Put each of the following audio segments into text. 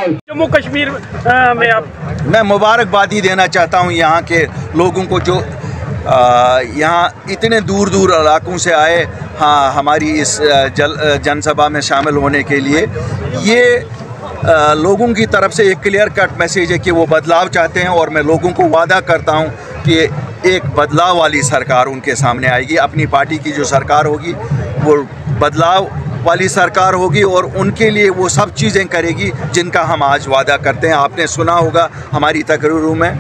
जम्मू कश्मीर में आप मैं मुबारकबादी देना चाहता हूँ यहाँ के लोगों को जो यहाँ इतने दूर दूर इलाकों से आए हाँ हमारी इस जनसभा में शामिल होने के लिए। ये लोगों की तरफ से एक क्लियर कट मैसेज है कि वो बदलाव चाहते हैं और मैं लोगों को वादा करता हूँ कि एक बदलाव वाली सरकार उनके सामने आएगी। अपनी पार्टी की जो सरकार होगी वो बदलाव वाली सरकार होगी और उनके लिए वो सब चीज़ें करेगी जिनका हम आज वादा करते हैं। आपने सुना होगा हमारी तकरीरों में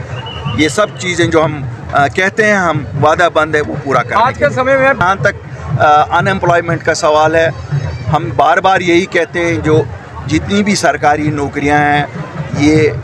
ये सब चीज़ें जो हम कहते हैं हम वादा बंद है वो पूरा करेंगे। आज के समय में जहाँ तक अनएम्प्लॉयमेंट का सवाल है, हम बार बार यही कहते हैं जो जितनी भी सरकारी नौकरियां हैं ये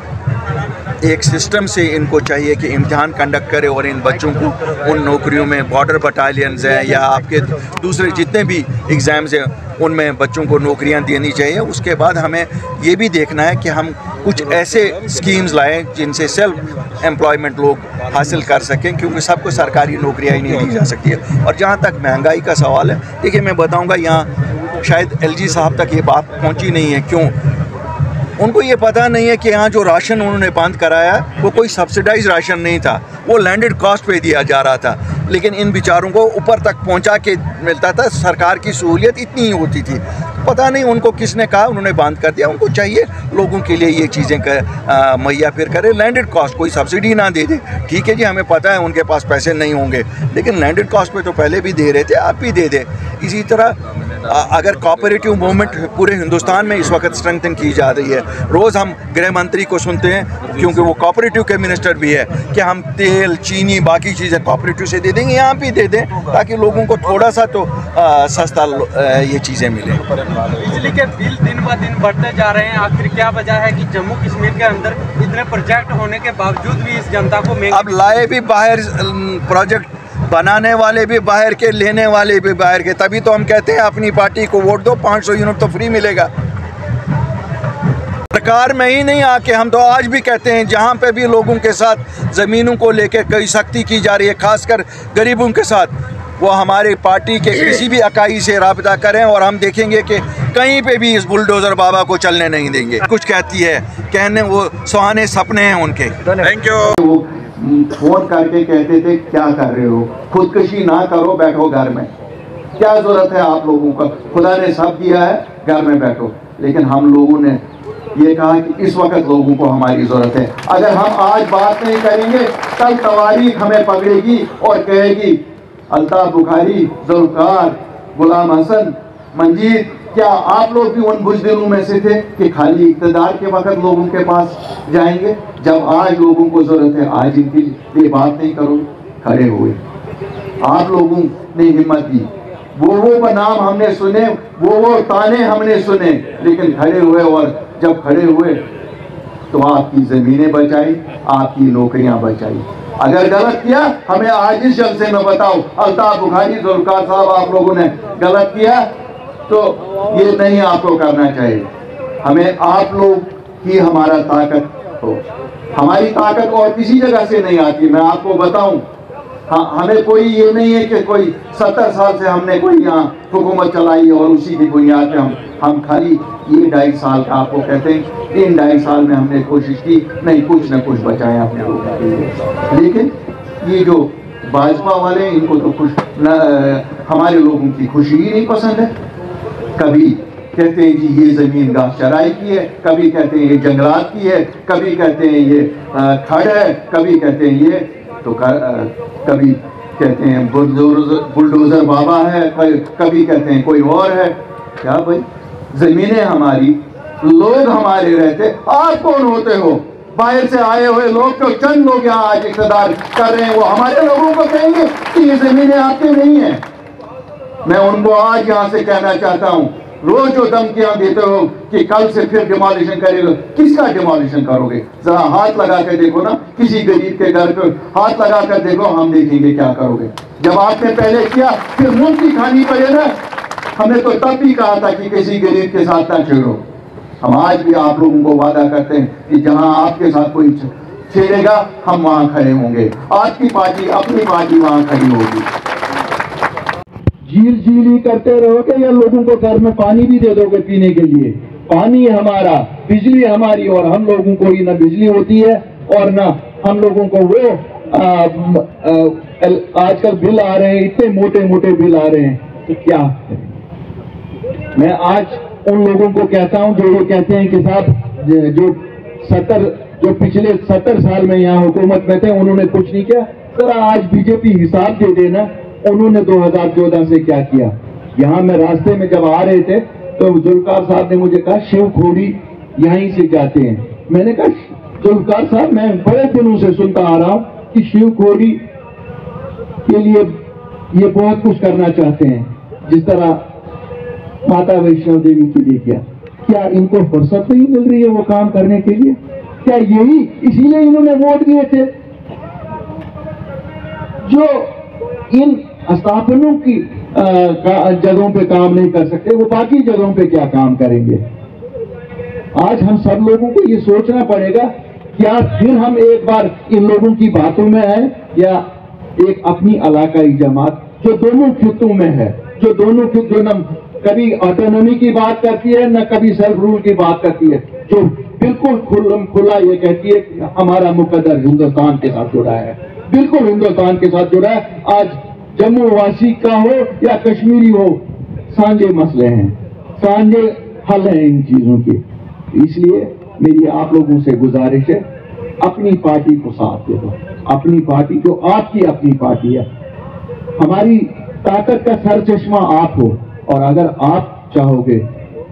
एक सिस्टम से इनको चाहिए कि इम्तिहान कंडक्ट करे और इन बच्चों को उन नौकरियों में बॉर्डर बटालियंस हैं या आपके दूसरे जितने भी एग्ज़ाम्स हैं उनमें बच्चों को नौकरियां देनी चाहिए। उसके बाद हमें ये भी देखना है कि हम कुछ ऐसे स्कीम्स लाएं जिनसे सेल्फ एम्प्लॉयमेंट लोग हासिल कर सकें, क्योंकि सबको सरकारी नौकरियां ही नहीं दी जा सकती है। और जहाँ तक महंगाई का सवाल है, देखिए मैं बताऊँगा यहाँ शायद एलजी साहब तक ये बात पहुँची नहीं है। क्यों? उनको ये पता नहीं है कि यहाँ जो राशन उन्होंने बंद कराया वो कोई सब्सिडाइज राशन नहीं था, वो लैंडेड कॉस्ट पे दिया जा रहा था, लेकिन इन बेचारों को ऊपर तक पहुँचा के मिलता था। सरकार की सहूलियत इतनी ही होती थी, पता नहीं उनको किसने कहा, उन्होंने बंद कर दिया। उनको चाहिए लोगों के लिए ये चीज़ें मुहैया फिर करे, लैंडेड कॉस्ट, कोई सब्सिडी ना दे दे। ठीक है जी, हमें पता है उनके पास पैसे नहीं होंगे, लेकिन लैंडेड कॉस्ट पे तो पहले भी दे रहे थे, आप भी दे दें। इसी तरह अगर कोऑपरेटिव मूवमेंट पूरे हिंदुस्तान में इस वक्त स्ट्रेंथन की जा रही है। रोज़ हम गृह मंत्री को सुनते हैं, क्योंकि वो कोऑपरेटिव के मिनिस्टर भी है, कि हम तेल चीनी बाकी चीज़ें कोऑपरेटिव से दे देंगे, यहाँ भी दे दें ताकि लोगों को थोड़ा सा तो सस्ता ये चीज़ें मिलें। बिजली के बिल दिन ब दिन बढ़ते जा रहे हैं, आखिर क्या वजह है कि जम्मू कश्मीर के अंदर इतने प्रोजेक्ट होने के बावजूद भी इस जनता को अब लाए भी बाहर प्रोजेक्ट, बनाने वाले भी बाहर के, लेने वाले भी बाहर के, तभी तो हम कहते हैं अपनी पार्टी को वोट दो, 500 यूनिट तो फ्री मिलेगा। सरकार में ही नहीं आके हम तो आज भी कहते हैं जहाँ पे भी लोगों के साथ ज़मीनों को लेकर कई सख्ती की जा रही है, खासकर गरीबों के साथ, वो हमारी पार्टी के किसी भी इकाई से राब्ता करें और हम देखेंगे कि कहीं पे भी इस बुलडोज़र बाबा को चलने नहीं देंगे। कुछ कहती है, कहने वो सुहाने सपने हैं उनके। Thank you. फोन करके कहते थे क्या कर रहे हो, खुदकशी ना करो, बैठो घर में, क्या जरूरत है आप लोगों का, खुदा ने सब दिया है, घर में बैठो। लेकिन हम लोगों ने ये कहा कि इस वक्त लोगों को हमारी जरूरत है। अगर हम आज बात नहीं करेंगे कल तवारीख हमें पकड़ेगी और कहेगी अल्ताफ बुखारी, जुल्फकार, गुलाम हसन, मंजीत, क्या आप लोग भी उन बुज़दिलों में से थे कि खाली इक़्तिदार के वक्त लोगों के पास जाएंगे? जब आज लोगों को ज़रूरत है, आज इनके लिए बात नहीं करो, खड़े हुए। आप लोगों ने हिम्मत दी, वो नाम हमने सुने, वो ताने हमने सुने, लेकिन खड़े हुए और जब खड़े हुए तो आपकी ज़मीनें बचाई, आपकी नौकरियां बचाई। अगर गलत किया हमें आज इस जलसे में बताओ, अल्ताफ बुखारी, जुल्फकार साहब आप लोगों ने गलत किया तो ये नहीं आपको करना चाहिए। हमें आप लोग ही हमारा ताकत हो, हमारी ताकत और किसी जगह से नहीं आती। मैं आपको बताऊं, हमें कोई ये नहीं है कि कोई 70 साल से हमने कोई यहाँ हुकूमत चलाई और उसी की बुनियाद पे हम खाली ये 2.5 साल का आपको कहते हैं, इन 2.5 साल में हमने कोशिश की नहीं, कुछ न कुछ बचाया अपने लोगों के लिए। लेकिन ये जो भाजपा वाले, इनको तो हमारे लोगों की खुशी ही नहीं पसंद है। कभी कहते हैं जी ये ज़मीन घास चराई की है, कभी कहते हैं ये जंगलात की है, कभी कहते हैं ये खड़ है, कभी कहते हैं ये तो कभी कहते हैं बुलडोज़र बाबा है, कभी कहते हैं कोई और है। क्या भाई, ज़मीनें हमारी, लोग हमारे रहते, आप कौन होते हो? बाहर से आए हुए लोग, तो चंद लोग यहाँ आज इक़्तिदार कर रहे हैं, वो हमारे लोगों को कहेंगे कि ये ज़मीनें आपकी नहीं है। मैं उनको आज यहाँ से कहना चाहता हूँ, रोज जो धमकियां देते हो कि कल से फिर डिमोलिशन करेगा, किसका डिमोलिशन करोगे? जरा हाथ लगा कर देखो ना, किसी गरीब के घर पे हाथ लगा कर देखो, हम देखेंगे क्या करोगे। जब आपने पहले किया फिर मुंह की खानी पड़े ना। हमने तो तब भी कहा था कि किसी गरीब के साथ ना छेड़ो। हम आज भी आप लोगों को वादा करते हैं कि जहां आपके साथ कोई छेड़ेगा हम वहां खड़े होंगे, आपकी पार्टी अपनी पार्टी वहां खड़ी होगी। झील झील ही करते रहोगे या लोगों को घर में पानी भी दे दोगे पीने के लिए? पानी हमारा, बिजली हमारी, और हम लोगों को ही ना बिजली होती है और ना हम लोगों को वो आजकल बिल आ रहे हैं, इतने मोटे मोटे बिल आ रहे हैं, तो क्या करें? मैं आज उन लोगों को कहता हूं जो ये कहते हैं कि साहब जो पिछले 70 साल में यहाँ हुकूमत में थे उन्होंने कुछ नहीं किया। जरा आज बीजेपी हिसाब दे देना उन्होंने 2014 से क्या किया। यहाँ मैं रास्ते में जब आ रहे थे तो जुल्फकार साहब ने मुझे कहा शिवखोड़ी यहीं से जाते हैं। मैंने कहा जुल्फकार साहब मैं बड़े दिनों से सुनता आ रहा हूँ कि शिवखोड़ी के लिए ये बहुत कुछ करना चाहते हैं, जिस तरह माता वैष्णो देवी के लिए किया। क्या इनको फुर्सत नहीं मिल रही है वो काम करने के लिए? क्या यही इसीलिए इन्होंने वोट दिए थे? जो इन स्थापनों की जगहों पे काम नहीं कर सकते वो बाकी जगहों पे क्या काम करेंगे? आज हम सब लोगों को ये सोचना पड़ेगा, क्या फिर हम एक बार इन लोगों की बातों में है या एक अपनी इलाकाई जमात जो दोनों खित्तों में है, जो दोनों खित्तों न कभी ऑटोनॉमी की बात करती है न कभी सेल्फ रूल की बात करती है, जो बिल्कुल खुला ये कहती है कि हमारा मुकद्दर हिंदुस्तान के साथ जुड़ा है, बिल्कुल हिंदुस्तान के साथ जुड़ा है। आज जम्मू वासी का हो या कश्मीरी हो, सांझे मसले हैं, सांझे हल हैं इन चीजों के। इसलिए मेरी आप लोगों से गुजारिश है, अपनी पार्टी को साथ दे दो, अपनी पार्टी जो आपकी अपनी पार्टी है। हमारी ताकत का सर चश्मा आप हो, और अगर आप चाहोगे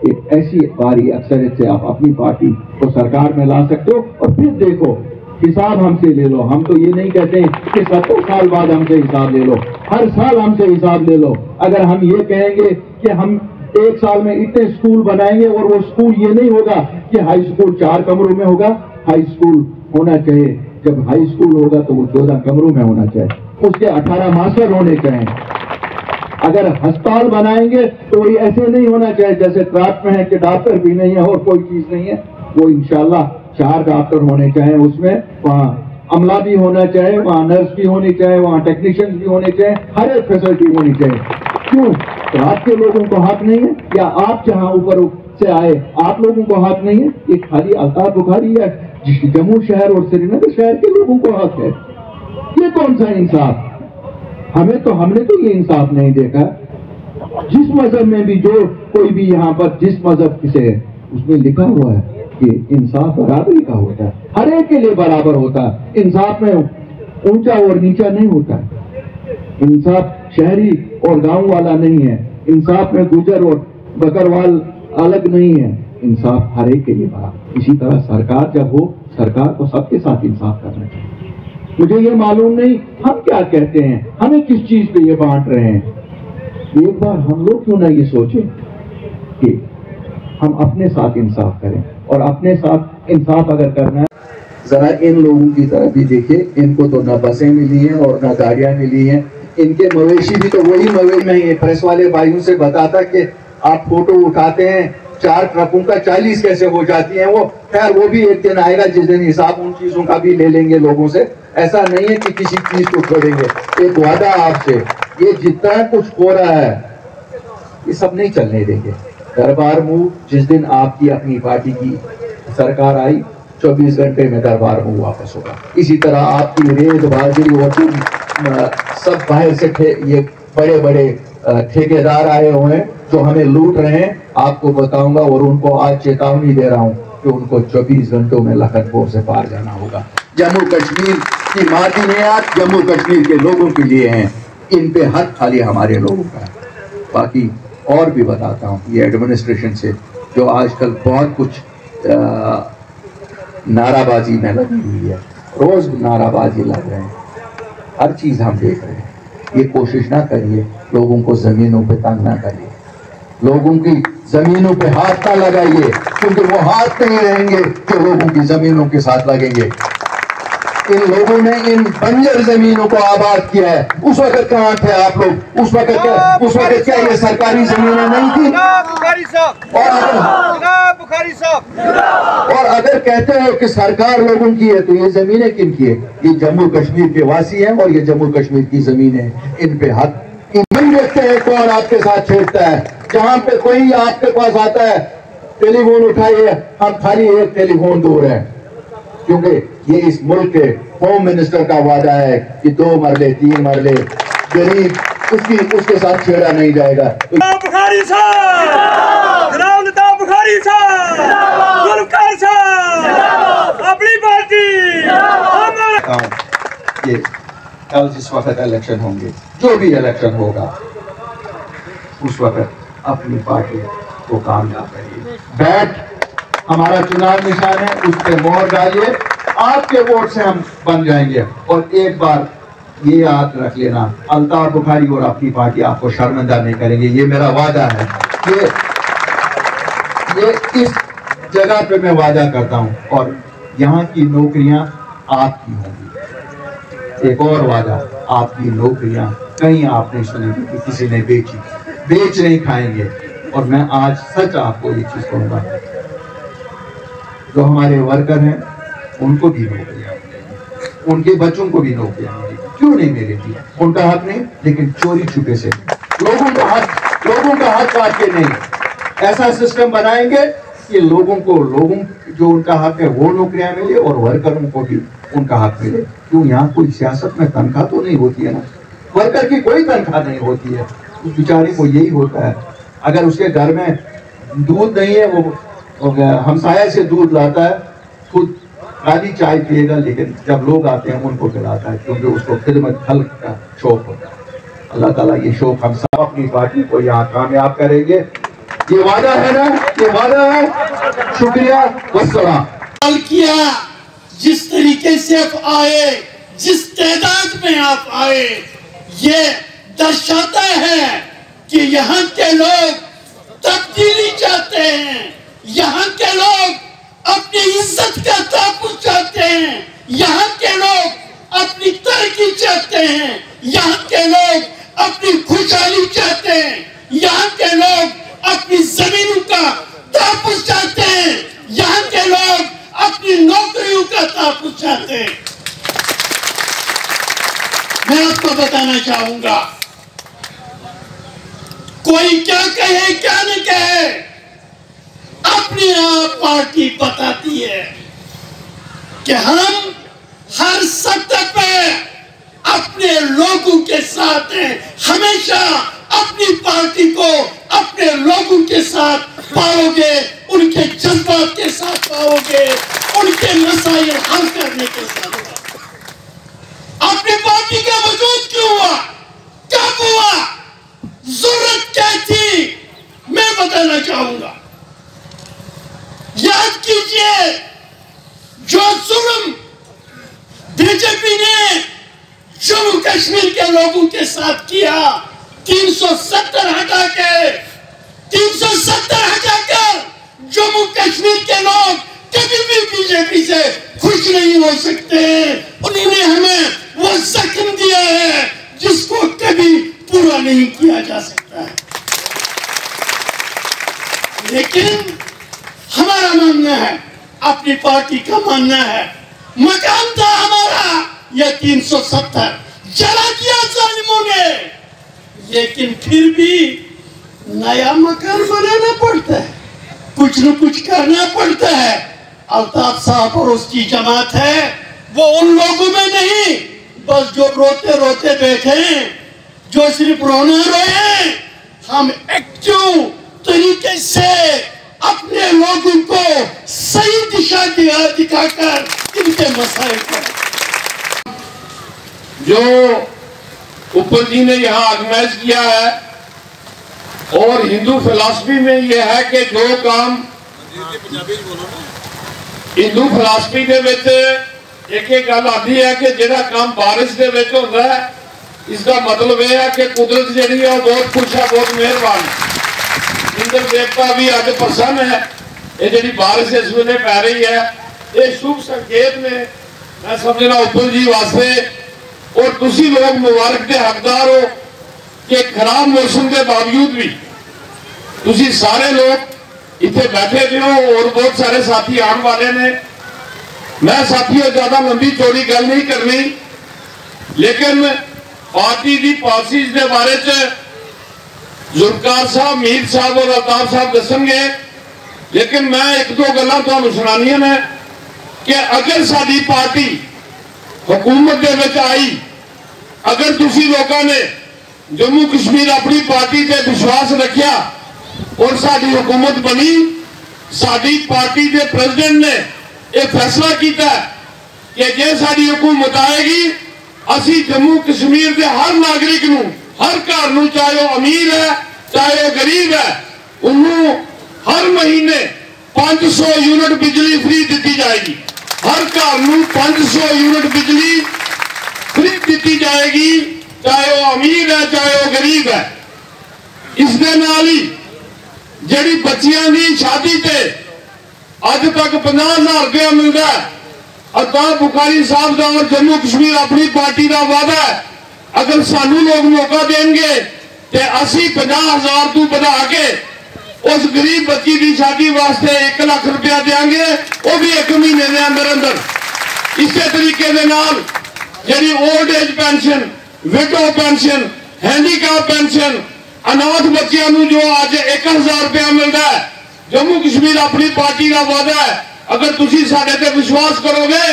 एक ऐसी भारी अक्सरियत से आप अपनी पार्टी को सरकार में ला सकते हो, और फिर देखो हिसाब हमसे ले लो। हम तो ये नहीं कहते कि 70 साल बाद हमसे हिसाब ले लो, हर साल हमसे हिसाब ले लो। अगर हम ये कहेंगे कि हम एक साल में इतने स्कूल बनाएंगे, और वो स्कूल ये नहीं होगा कि हाई स्कूल 4 कमरों में होगा, हाई स्कूल होना चाहिए, जब हाई स्कूल होगा तो वो 14 कमरों में होना चाहिए, उसके 18 मास्टर होने चाहिए। अगर अस्पताल बनाएंगे तो ये ऐसे नहीं होना चाहिए जैसे ट्रैक में है कि डॉक्टर भी नहीं है और कोई चीज नहीं है। वो इंशाल्लाह 4 डॉक्टर होने चाहिए, उसमें वहाँ अमला भी होना चाहिए, वहाँ नर्स भी होनी चाहिए, वहाँ टेक्नीशियंस भी होने चाहिए, हर एक फैसिलिटी होनी चाहिए। क्यों? ट्रैक के लोगों को हक नहीं है, या आप जहाँ ऊपर से आए आप लोगों को हक नहीं है? ये खाली अल्ताफ बुखारी या जम्मू शहर और श्रीनगर शहर के लोगों को हक है? ये कौन सा इंसाफ? हमने तो ये इंसाफ नहीं देखा। जिस मजहब में भी जो कोई भी यहाँ पर जिस मजहब से है उसमें लिखा हुआ है कि इंसाफ बराबरी का होता है, हर एक के लिए बराबर होता है। इंसाफ में ऊंचा और नीचा नहीं होता है। इंसाफ शहरी और गांव वाला नहीं है, इंसाफ में गुजर और बकरवाल अलग नहीं है, इंसाफ हर एक के लिए बराबर। इसी तरह सरकार जब हो, सरकार को सबके साथ इंसाफ करना चाहिए। मुझे ये मालूम नहीं हम क्या कहते हैं, हमें किस चीज पे ये बांट रहे हैं। एक बार हम लोग क्यों ना ये सोचें कि हम अपने साथ इंसाफ करें, और अपने साथ इंसाफ अगर करना है, जरा इन लोगों की तरफ भी देखिए। इनको तो ना बसें मिली हैं और ना गाड़ियां मिली हैं, इनके मवेशी भी तो वही मवेशी में ही। प्रेस वाले भाइयों से बताता कि आप फोटो उठाते हैं 4 ट्रकों का 40 कैसे हो जाती हैं। वो खैर वो भी एक दिन आएगा जिस दिन हिसाब उन चीजों का भी ले लेंगे लोगों से। ऐसा नहीं है कि किसी चीज को छोड़ेंगे। एक वादा आपसे, ये जितना कुछ हो रहा है ये सब नहीं चलने देंगे। दरबार मूव जिस दिन आपकी अपनी पार्टी की सरकार आई, 24 घंटे में दरबार मूव वापस होगा। इसी तरह आपकी रेत बाजरी और सब बाहर से ये बड़े बड़े ठेकेदार आए हुए हैं जो हमें लूट रहे हैं, आपको बताऊंगा, और उनको आज चेतावनी दे रहा हूं कि उनको 24 घंटों में लखनपुर से पार जाना होगा। जम्मू कश्मीर की मादनियात जम्मू कश्मीर के लोगों के लिए हैं, इन पे हक खाली हमारे लोगों का है। बाकी और भी बताता हूँ, ये एडमिनिस्ट्रेशन से जो आजकल बहुत कुछ नाराबाजी में लगी हुई है, रोज नाराबाजी लग रहे हैं, हर चीज हम देख रहे हैं। ये कोशिश ना करिए लोगों को जमीनों पे तंग ना करिए, लोगों की जमीनों पे हाथ ना लगाइए, क्योंकि वो हाथ नहीं रहेंगे जो लोगों की जमीनों के साथ लगेंगे। इन लोगों ने इन बंजर जमीनों को आबाद किया है। उस वक्त कहाँ थे आप लोग? उस वक्त क्या ये सरकारी जमीनें नहीं थी? और अगर कहते हो कि सरकार लोगों की है तो ये जमीनें किन की है? ये जम्मू कश्मीर के वासी हैं और ये जम्मू कश्मीर की जमीन है, इन पे हक नहीं देखते हैं। कौन आपके साथ छेड़ता है? जहाँ पे कोई आपके पास आता है टेलीफोन उठाइए, हम खाली एक टेलीफोन दूर हैं, क्योंकि ये इस मुल्क के होम मिनिस्टर का वादा है कि 2 मरले 3 मरले गरीब उसके साथ छेड़ा नहीं जाएगा। बुखारी साहब, बुखारी साहब, अपनी पार्टी। ये कल जिस वक्त इलेक्शन होंगे, जो भी इलेक्शन होगा, उस वक्त अपनी पार्टी को कामयाब करिए। बैट हमारा चुनाव निशान है, उस पर मोहर डालिए, आपके वोट से हम बन जाएंगे। और एक बार ये याद रख लेना, अल्ताफ बुखारी और अपनी पार्टी आपको शर्मिंदा नहीं करेंगे, ये मेरा वादा है। ये इस जगह पे मैं वादा करता हूँ, और यहाँ की नौकरियां आपकी होंगी। एक और वादा, आपकी नौकरियां कहीं आप नहीं सुनेंगे कि किसी ने बेच नहीं खाएंगे। और मैं आज सच आपको ये चीज कहूंगा, जो हमारे वर्कर हैं उनको भी नौकरियां मिलेंगी, उनके बच्चों को भी नौकरियां मिलेंगी। क्यों नहीं मिलेगी? उनका हक नहीं, लेकिन चोरी छुपे से लोगों का हक काट के नहीं। ऐसा सिस्टम बनाएंगे कि लोगों जो उनका हक है वो नौकरियां मिले, और वर्करों को भी उनका हक मिले। क्यों? यहाँ कोई सियासत में तनख्वाह तो नहीं होती है ना, वर्कर की कोई तनख्वाह नहीं होती है, उस बेचारे को यही होता है। अगर उसके घर में दूध नहीं है, वो हमसाया से दूध लाता है, खुद खाली चाय पिएगा, लेकिन जब लोग आते हैं उनको पिलाता है, क्योंकि उसको खिदमत खल्क का शौक होता है। अल्लाह ताला ये शौक हम सब अपनी पार्टी को यहाँ कामयाब करेंगे। ये वादा है ना, ये वादा है। शुक्रिया, वस्सलाम। किया जिस तरीके से आप आए, जिस तादाद में आप आए, ये दर्शाता है कि यहाँ के लोग तब्दीली चाहते हैं, यहाँ के लोग अपनी इज्जत का तहफ़्फ़ुज़ चाहते हैं, यहाँ के लोग अपनी तरक्की चाहते हैं, यहाँ के लोग अपनी खुशहाली चाहते हैं, यहाँ के लोग अपनी जमीनों का तहफ़्फ़ुज़ चाहते हैं, यहाँ के लोग अपनी नौकरियों का तहफ़्फ़ुज़ चाहते हैं। मैं आपको बताना चाहूंगा, कोई क्या कहे क्या न कहे, अपनी आप पार्टी बताती है कि हम हर सतह पे अपने लोगों के साथ हैं। हमेशा अपनी पार्टी को अपने लोगों के साथ पाओगे, उनके जज्बात के साथ पाओगे, उनके मसाइल हल करने के साथ। अपनी पार्टी का वजूद क्यों हुआ, कब हुआ, जरूरत क्या थी, मैं बताना चाहूंगा। याद कीजिए, जो जुल्म बीजेपी ने जम्मू कश्मीर के लोगों के साथ किया, 370 हटाकर जम्मू कश्मीर के लोग कभी भी बीजेपी से खुश नहीं हो सकते। उन्होंने हमें वो जख्म दिया है जिसको कभी पूरा नहीं किया जा सकता है। लेकिन हमारा मानना है, अपनी पार्टी का मानना है, मकान था हमारा यह 370 जला दिया जालिमों ने, लेकिन फिर भी नया मकान बनाना पड़ता है, कुछ न कुछ करना पड़ता है। अल्ताफ साहब और उसकी जमात है, वो उन लोगों में नहीं, बस जो रोते रोते बैठे हैं, जो सिर्फ रोना रोए। हम एक्टिव तरीके से अपने लोगों को सही दिशा दिखाकर इनके मसाइल को, जो ऊपर जी ने यहाँ ऑर्गेनाइज किया है, और हिंदू फिलॉसफी में यह है कि जो काम हिंदू फिलॉसफी के विच एक गल आती है कि जिहड़ा काम बारिश के विच होंदा है, इसका मतलब यह है कि कुदरत जिहड़ी है बहुत खुश है, बहुत मेहरबान है। इंद्र देवता भी अज प्रसन्न है। ये जिहड़ी बारिश इस वेले पै रही है, ये शुभ संकेत ने मैं समझना ऊपर जी वास्ते, और तुसी लोग मुबारक के हकदार हो कि खराब मौसम के बावजूद भी तुसी सारे लोग इतने बैठे हुए हो, और बहुत सारे साथी आने वाले ने। मैं साथियों ज्यादा लंबी चौड़ी गल नहीं करनी, लेकिन पार्टी की पॉलिसीज के बारे च जुल्फकार साहब, मीर साहब और अल्ताफ साहब दसेंगे। लेकिन मैं एक दो गल्लां तुहानूं सुणानियां ने कि अगर साडी पार्टी हुकूमत दे विच आई, अगर तुसी लोगों ने जम्मू कश्मीर अपनी पार्टी ते विश्वास रखिया और साडी हुकूमत बनी, साडी पार्टी के प्रेसिडेंट ने यह फैसला किया कि जे साडी हुकूमत आएगी असी जम्मू कश्मीर के हर नागरिक नूं, हर घर नूं, चाहे वह अमीर है चाहे वह गरीब है, उन्होंने हर महीने 500 यूनिट बिजली फ्री दी जाएगी। हर घर नूं 500 यूनिट बिजली फ्री दी जाएगी, चाहे वह अमीर है चाहे वह गरीब है। इस दे नाल ही जिहड़ी बच्चियां दी शादी ते अज तक 50,000 रुपया मिलता है, अल्ताफ बुखारी साहब का और जम्मू कश्मीर अपनी पार्टी का वादा है, अगर सानू लोग मौका देंगे तो असी 50,000 तू बढ़ा के उस गरीब बच्ची की शादी वास्ते 1 लाख रुपया देंगे, वो भी 1 महीने के अंदर अंदर। इस तरीके के नाल जिहड़ी old age pension, window pension, handicap pension, अनाथ बच्चियों को जो आज 1000 रुपया मिलता है, जम्मू कश्मीर अपनी पार्टी का वादा है, अगर तुसी साडे ते विश्वास करोगे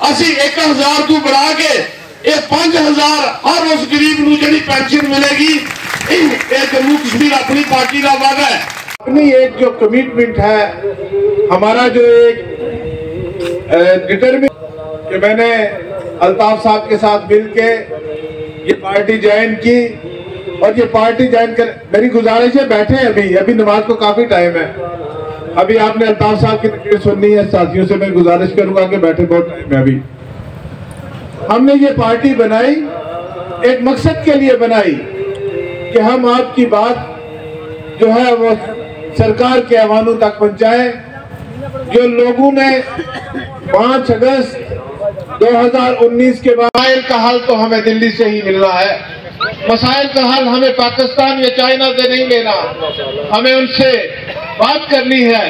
असी 1000 तू बढ़ा के ये 5000 हर उस गरीब नूं जिहड़ी पेंशन मिलेगी, ये जम्मू कश्मीर अपनी पार्टी का वादा है। अपनी एक जो कमिटमेंट है, हमारा जो एक डिटरमिनेशन कि मैंने अल्ताफ साहब के साथ मिलके ये पार्टी ज्वाइन की और ये पार्टी ज्वाइन कर, मेरी गुजारिश है बैठे अभी नमाज को काफी टाइम है, अभी आपने अल्ताफ साहब की तकरीर सुननी है, साथियों से मैं गुजारिश करूंगा कि बैठे, बहुत टाइम है। अभी हमने ये पार्टी बनाई एक मकसद के लिए बनाई कि हम आपकी बात जो है वो सरकार के ऐवानों तक पहुंचाए। जो लोगों ने 5 अगस्त 2019 के बाद मसाइल का हल तो हमें दिल्ली से ही मिलना है, मसाइल का हल हमें पाकिस्तान या चाइना से नहीं लेना, हमें उनसे बात करनी है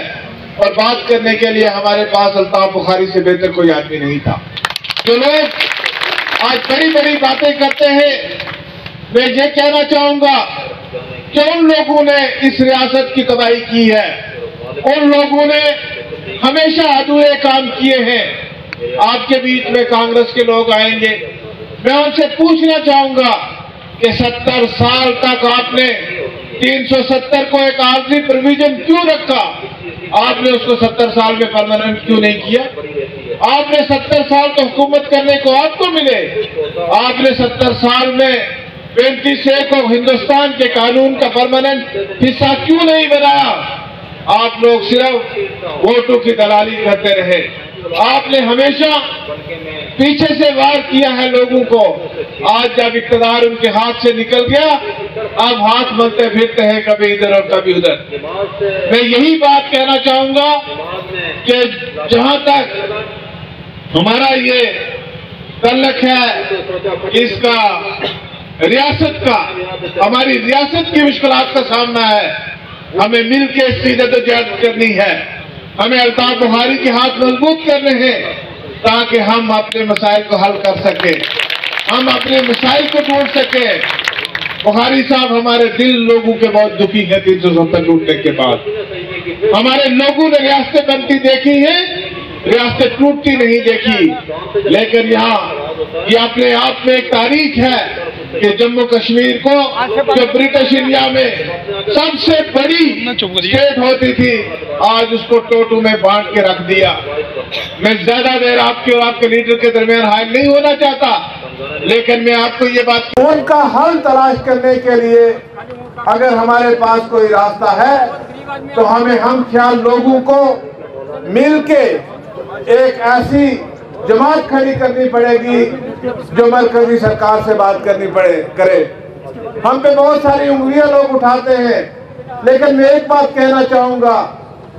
और बात करने के लिए हमारे पास अल्ताफ बुखारी से बेहतर कोई आदमी नहीं था। जो लोग आज बड़ी बड़ी बातें करते हैं, मैं ये कहना चाहूंगा कि उन लोगों ने इस रियासत की तबाही की है, उन लोगों ने हमेशा अधूरे काम किए हैं। आपके बीच में कांग्रेस के लोग आएंगे, मैं उनसे पूछना चाहूंगा कि 70 साल तक आपने 370 को एक आर्जी प्रोविजन क्यों रखा? आपने उसको 70 साल में परमानेंट क्यों नहीं किया? आपने 70 साल तो हुकूमत करने को आपको मिले, आपने 70 साल में 35A को हिंदुस्तान के कानून का परमानेंट हिस्सा क्यों नहीं बनाया? आप लोग सिर्फ वोटों की दलाली करते रहे, आपने हमेशा पीछे से वार किया है लोगों को। आज जब इक़्तिदार उनके हाथ से निकल गया, अब हाथ मलते फिरते हैं कभी इधर और कभी उधर। मैं यही बात कहना चाहूंगा कि जहां तक हमारा ये तल्लक है इसका रियासत का, हमारी रियासत की मुश्किलात का सामना है, हमें मिलकर इसकी जद्दोजहद करनी है, हमें अल्ताफ बुखारी के हाथ मजबूत करने हैं ताकि हम अपने मसाइल को हल कर सके, हम अपने मसाइल को ढूंढ सके। बुखारी साहब हमारे दिल लोगों के बहुत दुखी है 370 टूटने के बाद। हमारे लोगों ने रियासतें बनती देखी है, रियासतें टूटती नहीं देखी, लेकिन यहाँ ये अपने आप में एक तारीख है कि जम्मू कश्मीर को जो ब्रिटिश इंडिया में सबसे बड़ी स्टेट होती थी, आज उसको टोटू में बांट के रख दिया। मैं ज्यादा देर आपके और आपके लीडर के दरमियान हायल नहीं होना चाहता, लेकिन मैं आपको ये बात, उनका हल तलाश करने के लिए अगर हमारे पास कोई रास्ता है तो हमें हम ख्याल लोगों को मिलके एक ऐसी जमात खड़ी करनी पड़ेगी जो मरकजी सरकार से बात करनी करे। हम पे बहुत सारी उंगलियां लोग उठाते हैं, लेकिन मैं एक बात कहना चाहूंगा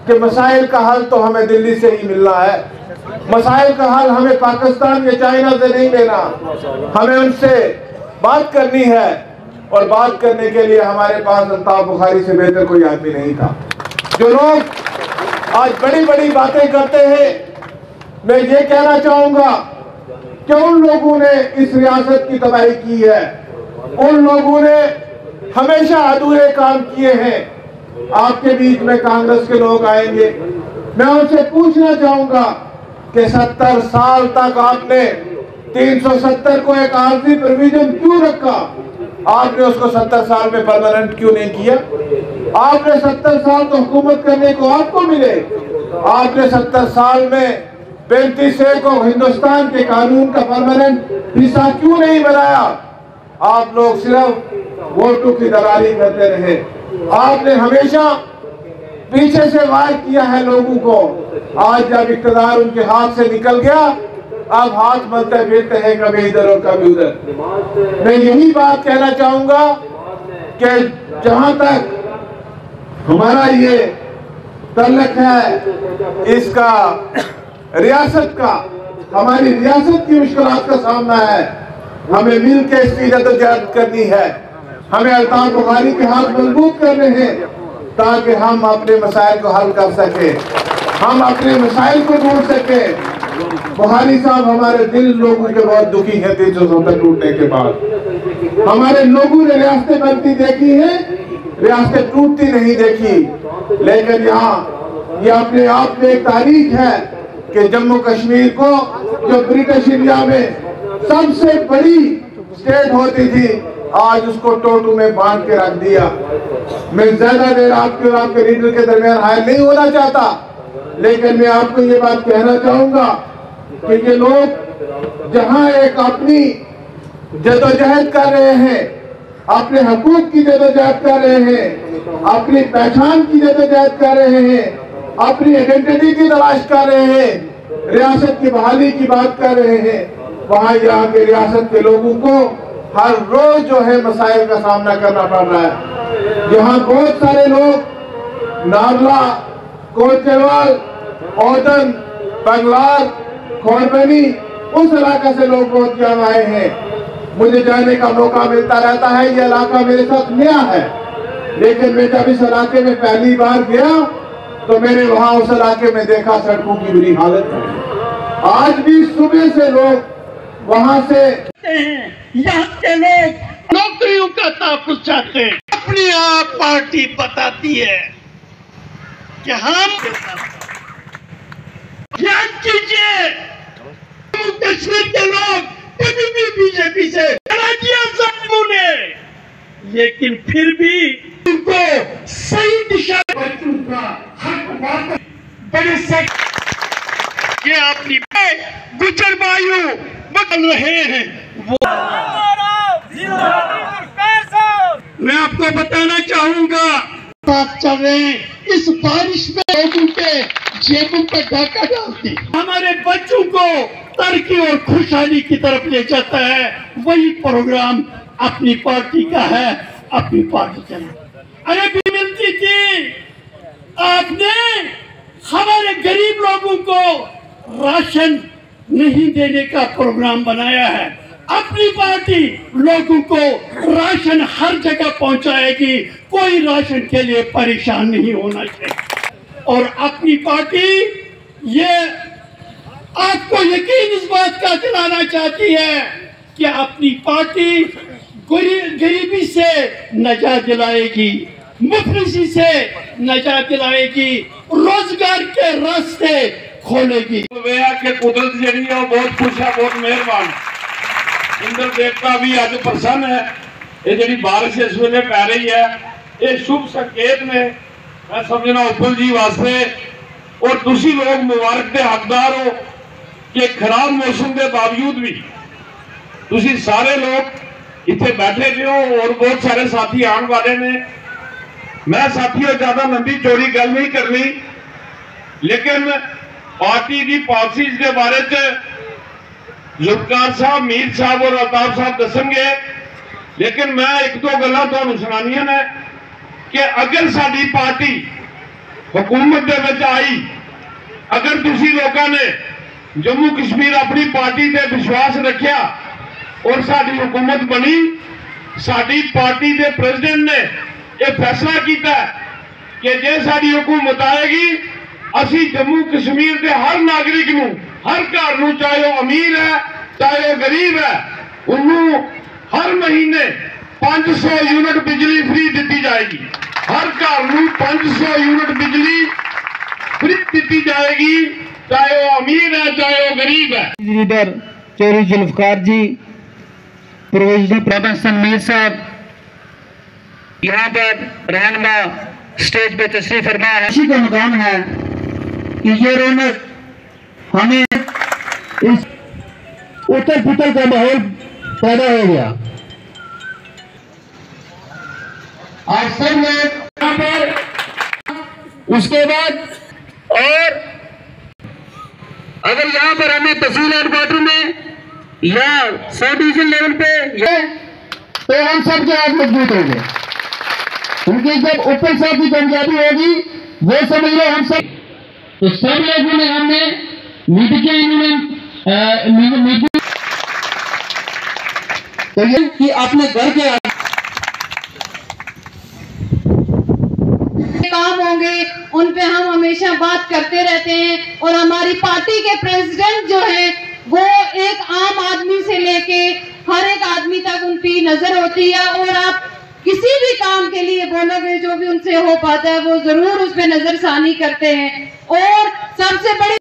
कि मसाइल का हल तो हमें दिल्ली से ही मिलना है, मसाइल का हल हमें पाकिस्तान या चाइना से नहीं लेना, हमें उनसे बात करनी है और बात करने के लिए हमारे पास अल्ताफ बुखारी से बेहतर कोई आदमी नहीं था। जो लोग आज बड़ी बड़ी बातें करते हैं, मैं ये कहना चाहूंगा कि उन लोगों ने इस रियासत की तबाही की है, उन लोगों ने हमेशा अधूरे काम किए हैं। आपके बीच में कांग्रेस के लोग आएंगे। मैं उनसे पूछना चाहूंगा कि 70 साल तक आपने 370 को एक आर्जी प्रोविजन क्यों रखा? आपने उसको 70 साल में परमानेंट क्यों नहीं किया? आपने 70 साल तो हुकूमत करने को आपको मिले, आपने 70 साल में 35A को हिंदुस्तान के कानून का परमानेंट हिस्सा क्यों नहीं बनाया? आप लोग सिर्फ वोटों की दलाली करते रहे। आपने हमेशा पीछे से वार किया है लोगों को। आज जब इक़्तिदार उनके हाथ से निकल गया, अब हाथ मलते फिरते हैं, कभी इधर और कभी उधर। मैं यही बात कहना चाहूंगा कि जहां तक हमारा ये तल्लक है इसका रियासत का, हमारी रियासत की मुश्किलात का सामना है, हमें मिल के इसकी जद्दोजहद करनी है। हमें अल्ताफ बुखारी के हाथ मजबूत करने हैं ताकि हम अपने मसाइल को हल कर सके, हम अपने मसाइल को ढूंढ सके। बुखारी साहब, हमारे दिल लोगों के बहुत दुखी है 370 टूटने के बाद। हमारे लोगों ने रियासतें बनती देखी है, रियासतें टूटती नहीं देखी। लेकिन यहाँ ये अपने आप में एक तारीख है कि जम्मू कश्मीर को जो ब्रिटिश इंडिया में सबसे बड़ी स्टेट होती थी, आज उसको टोटू में बांध के रख दिया। मैं ज्यादा देर आपके और आपके लीडर के दरमियान हायर नहीं होना चाहता, लेकिन मैं आपको ये बात कहना चाहूंगा कि ये लोग जहां एक अपनी जदोजहद कर रहे हैं, अपने हकूक की जदोजहद कर रहे हैं, अपनी पहचान की जदोजहद कर रहे हैं, अपनी आइडेंटिटी की तलाश कर रहे हैं, रियासत की बहाली की बात कर रहे हैं, वहां यहाँ के रियासत के लोगों को हर रोज जो है मसाइल का सामना करना पड़ रहा है। यहाँ बहुत सारे लोग नारला, कोचरवाल, ओदन, बंगलार, खोरबनी, उस इलाके से लोग बहुत ज्यादा आए हैं। मुझे जाने का मौका मिलता रहता है, ये इलाका मेरे साथ नया है, लेकिन मैं जब इस इलाके में पहली बार गया तो मैंने वहां उस इलाके में देखा सड़कों की बुरी हालत है। आज भी सुबह से लोग वहां से यहाँ के लोग नौकरियों का तहफ़्फ़ुज़ चाहते हैं। अपनी आप पार्टी बताती है कि हम याद कीजिए, जम्मू कश्मीर के लोग कभी भी बीजेपी से लड़ा दिया ज़ालिमों ने, लेकिन फिर भी उनको सही दिशा बच्चों का हक बड़े से ये अपनी गुजर वायु बदल रहे हैं। वो मैं आपको बताना चाहूंगा, बात चल रहे हैं इस बारिश में लोगों के जेबों पर डाका डालती हमारे बच्चों को तरक्की और खुशहाली की तरफ ले जाता है। वही प्रोग्राम अपनी पार्टी का है, अपनी पार्टी चला। अरे भी मिलती थी, आपने हमारे गरीब लोगों को राशन नहीं देने का प्रोग्राम बनाया है। अपनी पार्टी लोगों को राशन हर जगह पहुंचाएगी, कोई राशन के लिए परेशान नहीं होना चाहिए। और अपनी पार्टी ये आपको यकीन इस बात का दिलाना चाहती है कि अपनी पार्टी गरीबी से नजात दिलाएगी, मुफलिसी से नजात दिलाएगी, रोजगार के रास्ते खोलेगी। के कुदरत जी बहुत खुश है, बहुत मेहरबान। इंद्र देवता भी अज प्रसन्न है। ये जी बारिश इस वे पै रही है, ये शुभ संकेत ने मैं समझना उपल जी वास्ते, और तुसी लोग मुबारक के हकदार हो कि खराब मौसम के बावजूद भी तुसी सारे लोग इतने बैठे भी हो और बहुत सारे साथी आने वाले ने। मैं साथियों ज्यादा लंबी चौड़ी गल नहीं करनी, लेकिन पार्टी की पॉलिसीज के बारे जुल्फकार साहब, मीर साहब और अल्ताफ साहब दसेंगे, लेकिन मैं एक दो गल्लां तुहानूं सुनानियां ने कि अगर साडी पार्टी हुकूमत दे विच आई, अगर तुसी लोगों ने जम्मू कश्मीर अपनी पार्टी ते विश्वास रखिया और साडी हुकूमत बनी, साडी पार्टी के प्रेसिडेंट ने यह फैसला किया कि जे साडी हुकूमत आएगी, असी जम्मू कश्मीर के हर नागरिक नूं, हर घर नूं, चाहे वह अमीर है चाहे वह गरीब है, उन्होंने हर महीने 500 यूनिट बिजली फ्री दी जाएगी। हर घर में 500 यूनिट बिजली फ्री दी जाएगी, चाहे वो अमीर है चाहे वो गरीब है। लीडर चौधरी जुल्फकार जी, प्रोविजनल प्रदर्शन मीर साहब यहाँ पर रहनुमा स्टेज पे तशरीफ फरमा है। इसी का मकाम है कि ये रौनक हमें इस उथल पुथल का माहौल पैदा हो गया। आप सब लोग यहाँ पर उसके बाद, और अगर यहाँ पर हमें तहसील हेडक्वार्टर में या सब डिवीजन लेवल पे तो हम सब के हाथ मजबूत होंगे, क्योंकि जब ओपन साहब की कामयाबी होगी वो समझ लो हम सब, तो सब लोगों ने हमने मिल के इन्होंने तो ये कि अपने घर के काम होंगे उन पे हम हमेशा बात करते रहते हैं। और हमारी पार्टी के प्रेसिडेंट जो है वो एक आम आदमी से लेके हर एक आदमी तक उनकी नजर होती है, और आप किसी भी काम के लिए बोलोगे जो भी उनसे हो पाता है वो जरूर उस पे नजरसानी करते हैं। और सबसे बड़ी